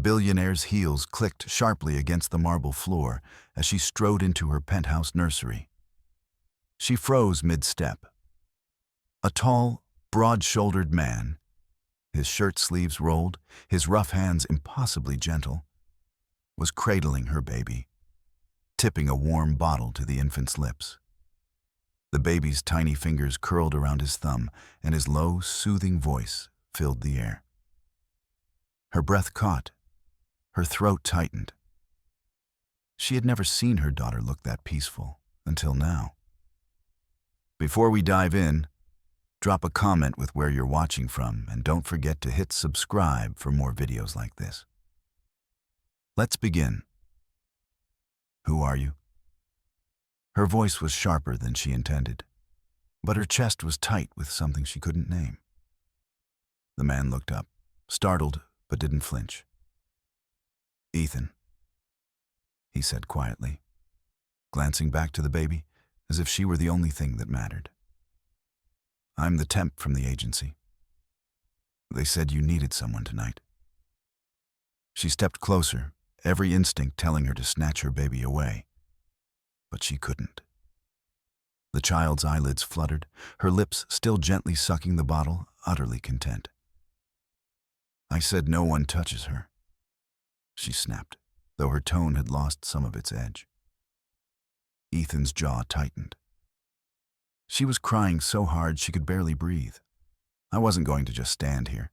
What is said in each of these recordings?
billionaire's heels clicked sharply against the marble floor as she strode into her penthouse nursery. She froze mid-step. A tall, broad-shouldered man, his shirt sleeves rolled, his rough hands impossibly gentle, was cradling her baby, tipping a warm bottle to the infant's lips. The baby's tiny fingers curled around his thumb, and his low, soothing voice filled the air. Her breath caught, her throat tightened. She had never seen her daughter look that peaceful until now. Before we dive in, drop a comment with where you're watching from, and don't forget to hit subscribe for more videos like this. Let's begin. Who are you? Her voice was sharper than she intended, but her chest was tight with something she couldn't name. The man looked up, startled but didn't flinch. Ethan, he said quietly, glancing back to the baby as if she were the only thing that mattered. I'm the temp from the agency. They said you needed someone tonight. She stepped closer, every instinct telling her to snatch her baby away. But she couldn't. The child's eyelids fluttered, her lips still gently sucking the bottle, utterly content. I said no one touches her, she snapped, though her tone had lost some of its edge. Ethan's jaw tightened. She was crying so hard she could barely breathe. I wasn't going to just stand here.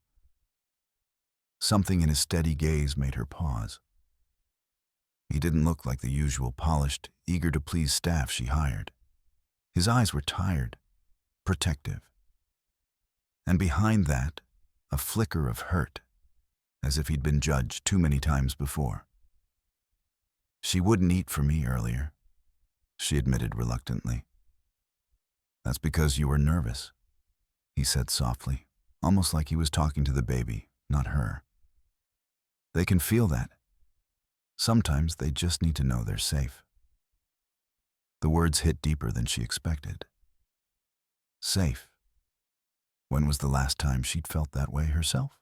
Something in his steady gaze made her pause. He didn't look like the usual polished, eager-to-please staff she hired. His eyes were tired, protective. And behind that, a flicker of hurt, as if he'd been judged too many times before. She wouldn't eat for me earlier, she admitted reluctantly. That's because you were nervous, he said softly, almost like he was talking to the baby, not her. They can feel that. Sometimes they just need to know they're safe. The words hit deeper than she expected. Safe. When was the last time she'd felt that way herself?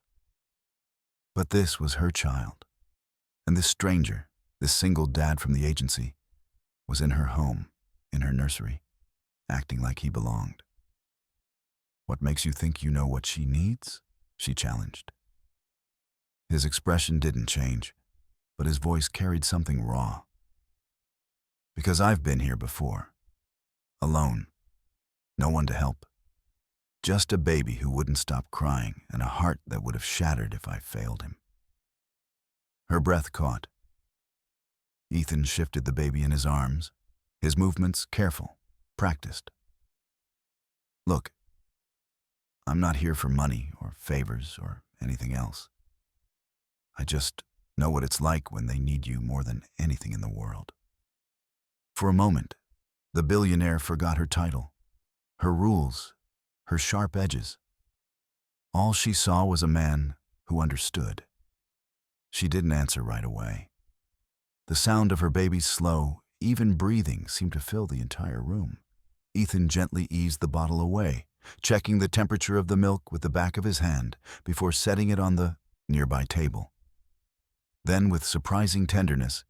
But this was her child, and this stranger, this single dad from the agency, was in her home, in her nursery, acting like he belonged. What makes you think you know what she needs? She challenged. His expression didn't change, but his voice carried something raw. Because I've been here before. Alone. No one to help. Just a baby who wouldn't stop crying and a heart that would have shattered if I failed him. Her breath caught. Ethan shifted the baby in his arms, his movements careful, practiced. Look, I'm not here for money or favors or anything else. I just know what it's like when they need you more than anything in the world. For a moment, the billionaire forgot her title, her rules, her sharp edges. All she saw was a man who understood. She didn't answer right away. The sound of her baby's slow, even breathing seemed to fill the entire room. Ethan gently eased the bottle away, checking the temperature of the milk with the back of his hand before setting it on the nearby table. Then, with surprising tenderness,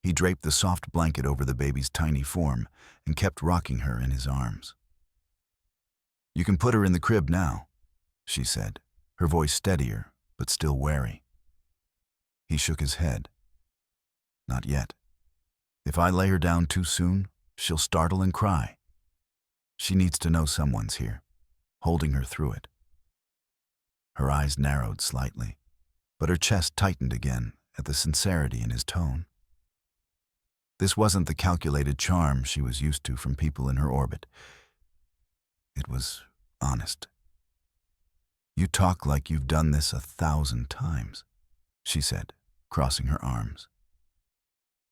he draped the soft blanket over the baby's tiny form and kept rocking her in his arms. You can put her in the crib now, she said, her voice steadier but still wary. He shook his head. Not yet. If I lay her down too soon, she'll startle and cry. She needs to know someone's here, holding her through it. Her eyes narrowed slightly, but her chest tightened again at the sincerity in his tone. This wasn't the calculated charm she was used to from people in her orbit. It was honest. You talk like you've done this 1,000 times, she said, crossing her arms.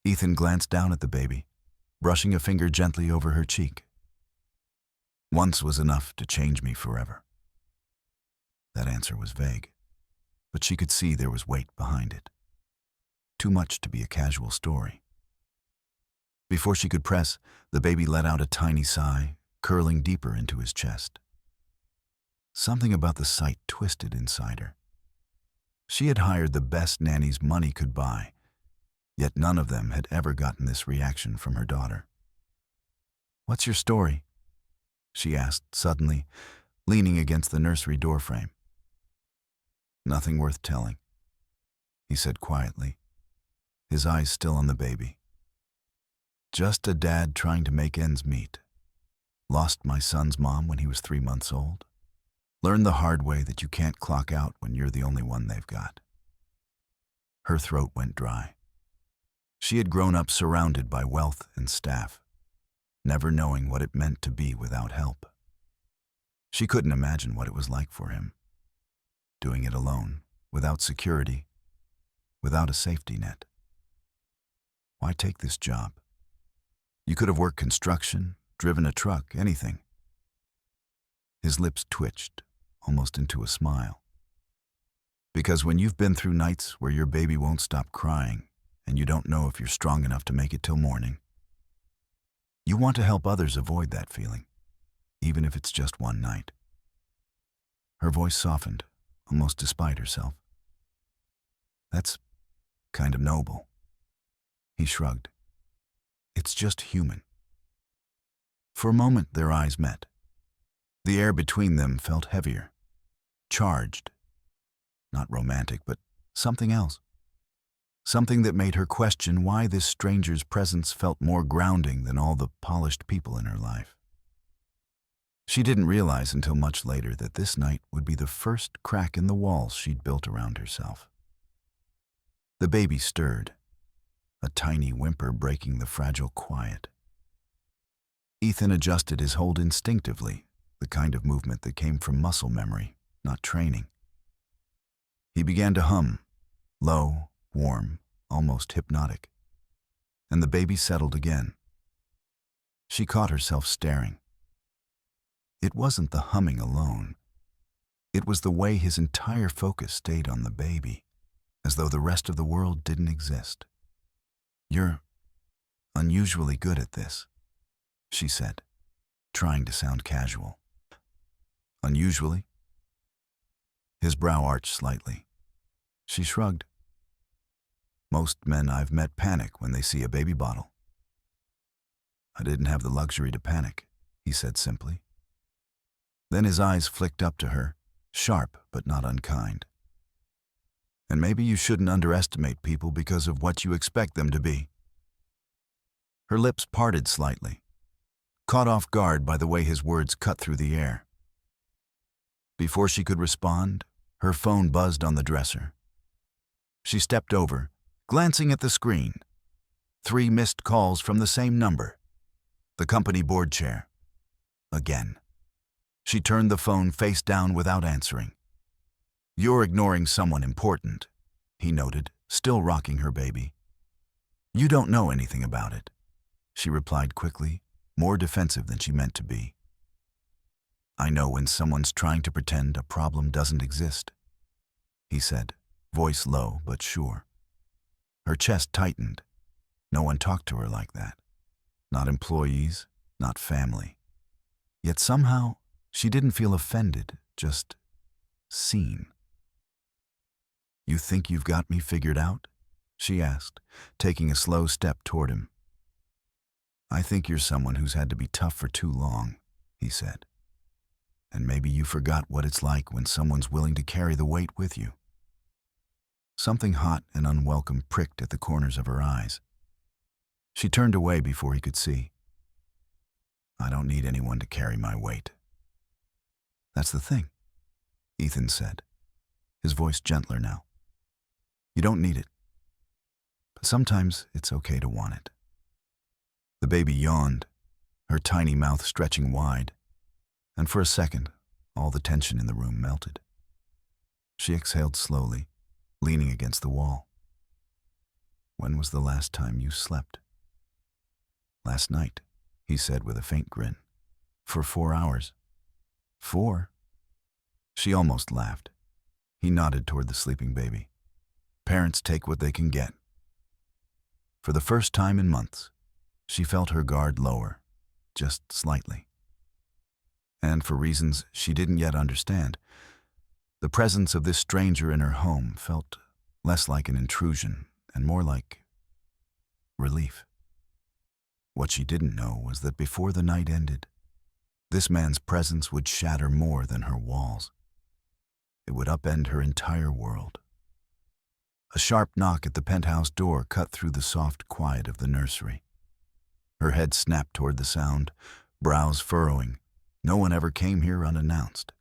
Ethan glanced down at the baby, brushing a finger gently over her cheek. Once was enough to change me forever. That answer was vague, but she could see there was weight behind it. Too much to be a casual story. Before she could press, the baby let out a tiny sigh, curling deeper into his chest. Something about the sight twisted inside her. She had hired the best nannies money could buy, yet none of them had ever gotten this reaction from her daughter. "What's your story?" she asked suddenly, leaning against the nursery doorframe. "Nothing worth telling," he said quietly, his eyes still on the baby. "Just a dad trying to make ends meet. Lost my son's mom when he was 3 months old. Learned the hard way that you can't clock out when you're the only one they've got." Her throat went dry. She had grown up surrounded by wealth and staff, never knowing what it meant to be without help. She couldn't imagine what it was like for him, doing it alone, without security, without a safety net. Why take this job? You could have worked construction, driven a truck, anything. His lips twitched, almost into a smile. Because when you've been through nights where your baby won't stop crying and you don't know if you're strong enough to make it till morning, you want to help others avoid that feeling, even if it's just one night. Her voice softened, almost despite herself. "That's kind of noble." He shrugged. "It's just human." For a moment, their eyes met. The air between them felt heavier, charged. Not romantic, but something else. Something that made her question why this stranger's presence felt more grounding than all the polished people in her life. She didn't realize until much later that this night would be the first crack in the walls she'd built around herself. The baby stirred, a tiny whimper breaking the fragile quiet. Ethan adjusted his hold instinctively, the kind of movement that came from muscle memory, not training. He began to hum, low, warm, almost hypnotic, and the baby settled again. She caught herself staring. It wasn't the humming alone. It was the way his entire focus stayed on the baby, as though the rest of the world didn't exist. "You're unusually good at this," she said, trying to sound casual. "Unusually?" His brow arched slightly. She shrugged. "Most men I've met panic when they see a baby bottle." "I didn't have the luxury to panic," he said simply. Then his eyes flicked up to her, sharp but not unkind. "And maybe you shouldn't underestimate people because of what you expect them to be." Her lips parted slightly, caught off guard by the way his words cut through the air. Before she could respond, her phone buzzed on the dresser. She stepped over, glancing at the screen. 3 missed calls from the same number. The company board chair. Again. She turned the phone face down without answering. "You're ignoring someone important," he noted, still rocking her baby. "You don't know anything about it," she replied quickly, more defensive than she meant to be. "I know when someone's trying to pretend a problem doesn't exist," he said, voice low but sure. Her chest tightened. No one talked to her like that. Not employees, not family. Yet somehow, she didn't feel offended, just seen. "You think you've got me figured out?" she asked, taking a slow step toward him. "I think you're someone who's had to be tough for too long," he said. "And maybe you forgot what it's like when someone's willing to carry the weight with you." Something hot and unwelcome pricked at the corners of her eyes. She turned away before he could see. "I don't need anyone to carry my weight." "That's the thing," Ethan said, his voice gentler now. "You don't need it. But sometimes it's okay to want it." The baby yawned, her tiny mouth stretching wide, and for a second, all the tension in the room melted. She exhaled slowly, leaning against the wall. "When was the last time you slept?" "Last night," he said with a faint grin. "For 4 hours." "4?" She almost laughed. He nodded toward the sleeping baby. Parents take what they can get. For the first time in months, she felt her guard lower, just slightly. And for reasons she didn't yet understand, The presence of this stranger in her home felt less like an intrusion and more like relief. What she didn't know was that before the night ended, this man's presence would shatter more than her walls. It would upend her entire world. A sharp knock at the penthouse door cut through the soft quiet of the nursery. Her head snapped toward the sound, brows furrowing. No one ever came here unannounced.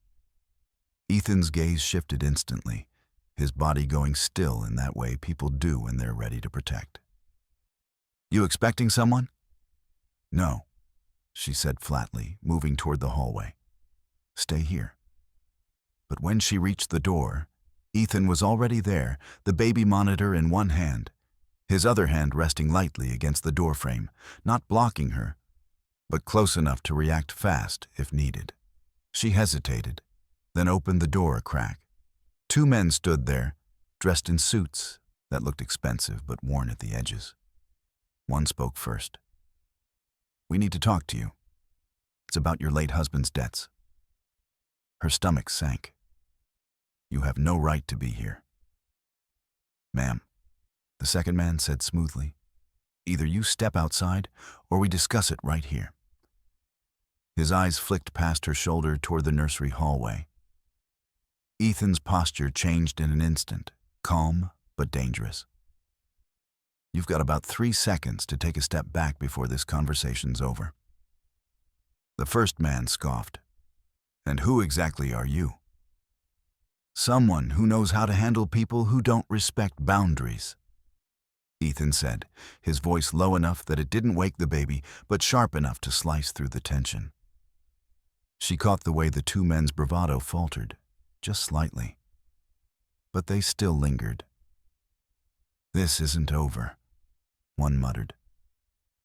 Ethan's gaze shifted instantly, his body going still in that way people do when they're ready to protect. "You expecting someone?" "No," she said flatly, moving toward the hallway. "Stay here." But when she reached the door, Ethan was already there, the baby monitor in one hand, his other hand resting lightly against the doorframe, not blocking her, but close enough to react fast if needed. She hesitated, then opened the door a crack. Two men stood there, dressed in suits that looked expensive but worn at the edges. One spoke first. "We need to talk to you. It's about your late husband's debts." Her stomach sank. "You have no right to be here." "Ma'am," the second man said smoothly, "either you step outside or we discuss it right here." His eyes flicked past her shoulder toward the nursery hallway. Ethan's posture changed in an instant, calm but dangerous. "You've got about 3 seconds to take a step back before this conversation's over." The first man scoffed. "And who exactly are you?" "Someone who knows how to handle people who don't respect boundaries," Ethan said, his voice low enough that it didn't wake the baby, but sharp enough to slice through the tension. She caught the way the two men's bravado faltered, just slightly. But they still lingered. "This isn't over," one muttered,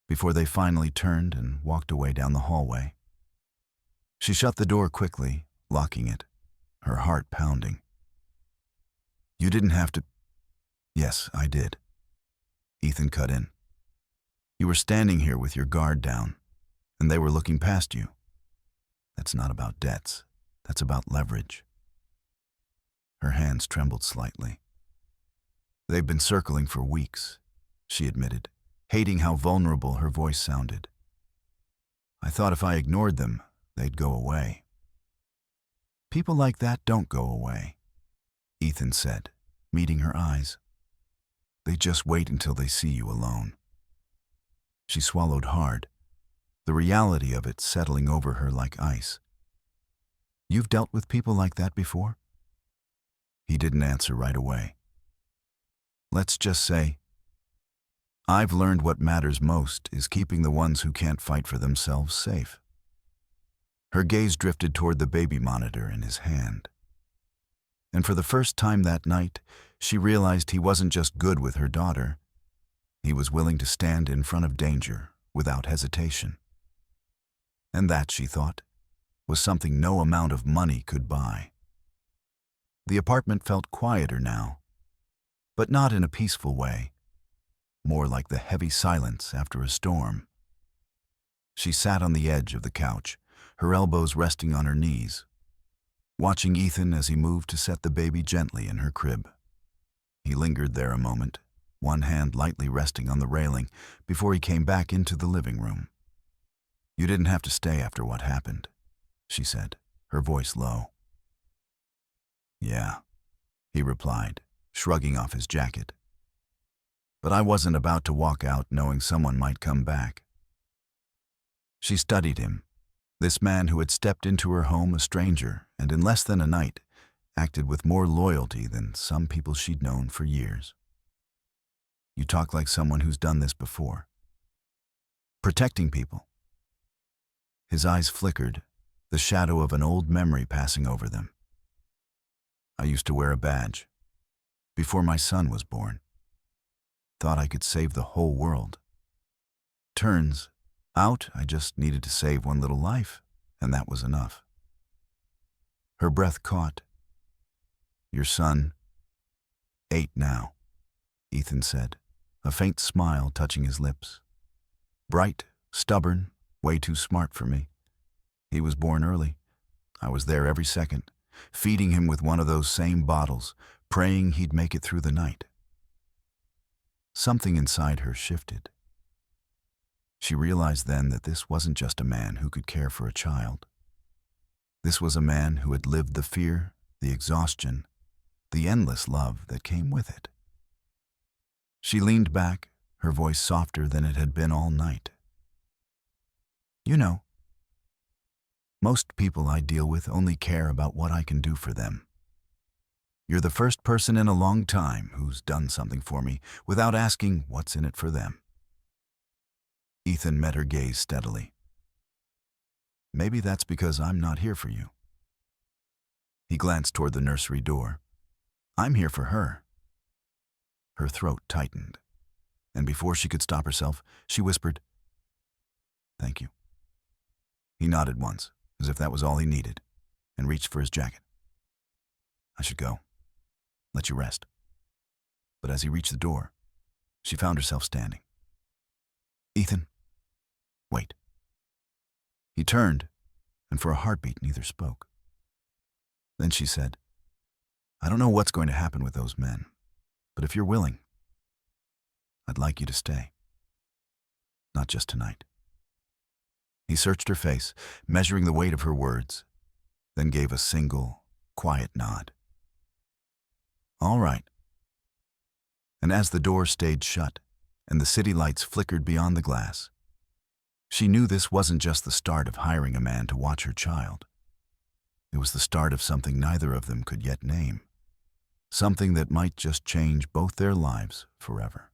before they finally turned and walked away down the hallway. She shut the door quickly, locking it, her heart pounding. "You didn't have to—" "Yes, I did," Ethan cut in. "You were standing here with your guard down, and they were looking past you. That's not about debts. That's about leverage." Her hands trembled slightly. "They've been circling for weeks," she admitted, hating how vulnerable her voice sounded. "I thought if I ignored them, they'd go away." "People like that don't go away," Ethan said, meeting her eyes. "They just wait until they see you alone." She swallowed hard, the reality of it settling over her like ice. "You've dealt with people like that before?" He didn't answer right away. "Let's just say, I've learned what matters most is keeping the ones who can't fight for themselves safe." Her gaze drifted toward the baby monitor in his hand. And for the first time that night, she realized he wasn't just good with her daughter. He was willing to stand in front of danger without hesitation. And that, she thought, was something no amount of money could buy. The apartment felt quieter now, but not in a peaceful way, more like the heavy silence after a storm. She sat on the edge of the couch, her elbows resting on her knees, watching Ethan as he moved to set the baby gently in her crib. He lingered there a moment, one hand lightly resting on the railing, before he came back into the living room. "You didn't have to stay after what happened," she said, her voice low. "Yeah," he replied, shrugging off his jacket. "But I wasn't about to walk out knowing someone might come back." She studied him, this man who had stepped into her home a stranger and in less than a night acted with more loyalty than some people she'd known for years. "You talk like someone who's done this before. Protecting people." His eyes flickered, the shadow of an old memory passing over them. "I used to wear a badge. Before my son was born. Thought I could save the whole world. Turns out I just needed to save one little life, and that was enough." Her breath caught. "Your son, 8 now," Ethan said, a faint smile touching his lips. "Bright, stubborn, way too smart for me. He was born early. I was there every second. feeding him with one of those same bottles, praying he'd make it through the night. Something inside her shifted. She realized then that this wasn't just a man who could care for a child. This was a man who had lived the fear, the exhaustion, the endless love that came with it. She leaned back, her voice softer than it had been all night. You know, most people I deal with only care about what I can do for them. You're the first person in a long time who's done something for me without asking what's in it for them. Ethan met her gaze steadily. Maybe that's because I'm not here for you. He glanced toward the nursery door. I'm here for her. Her throat tightened, and before she could stop herself, she whispered, "Thank you." He nodded once, as if that was all he needed, and reached for his jacket. I should go. Let you rest. But as he reached the door, she found herself standing. Ethan, wait. He turned, and for a heartbeat, neither spoke. Then she said, I don't know what's going to happen with those men, but if you're willing, I'd like you to stay. Not just tonight. He searched her face, measuring the weight of her words, then gave a single, quiet nod. All right. And as the door stayed shut and the city lights flickered beyond the glass, she knew this wasn't just the start of hiring a man to watch her child. It was the start of something neither of them could yet name, something that might just change both their lives forever.